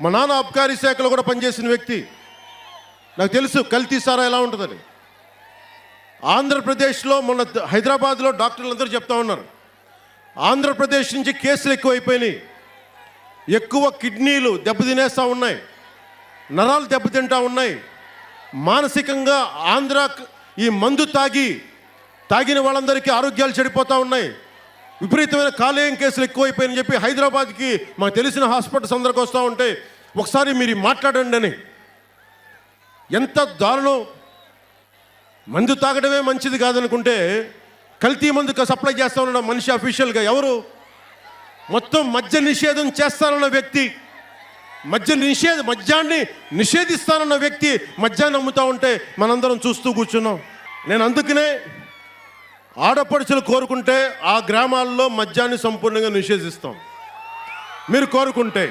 మా నాన్న అబ్కారీ శాఖలో కూడా పనిచేసిన వ్యక్తి, నాకు తెలుసు కల్తీ సారా ఎలా ఉంటుందని. ఆంధ్రప్రదేశ్లో మొన్న హైదరాబాద్లో డాక్టర్లు అందరూ చెప్తా ఉన్నారు, ఆంధ్రప్రదేశ్ నుంచి కేసులు ఎక్కువైపోయినాయి, ఎక్కువ కిడ్నీలు దెబ్బతినేస్తూ ఉన్నాయి, నరాలు దెబ్బతింటా ఉన్నాయి, మానసికంగా ఈ మందు తాగిన వాళ్ళందరికీ ఆరోగ్యాలు చెడిపోతూ ఉన్నాయి, విపరీతమైన కాలేయం కేసులు ఎక్కువైపోయాయని చెప్పి హైదరాబాద్కి మాకు తెలిసిన హాస్పిటల్స్ అందరికి వస్తూ ఉంటే ఒకసారి మీరు మాట్లాడండి అని. ఎంత దారుణం! మందు తాగడమే మంచిది కాదనుకుంటే కల్తీ మందు సప్లై చేస్తా ఉన్న మనిషి అఫీషియల్గా ఎవరు? మొత్తం మద్య నిషేధం చేస్తానన్న వ్యక్తి, మద్యాన్ని నిషేధిస్తానన్న వ్యక్తి మద్యాన్ని అమ్ముతూ ఉంటే మనందరం చూస్తూ కూర్చున్నాం. నేను అందుకనే ఆడపడుచులు కోరుకుంటే ఆ గ్రామాల్లో మద్యాన్ని సంపూర్ణంగా నిషేధిస్తాం. మీరు కోరుకుంటే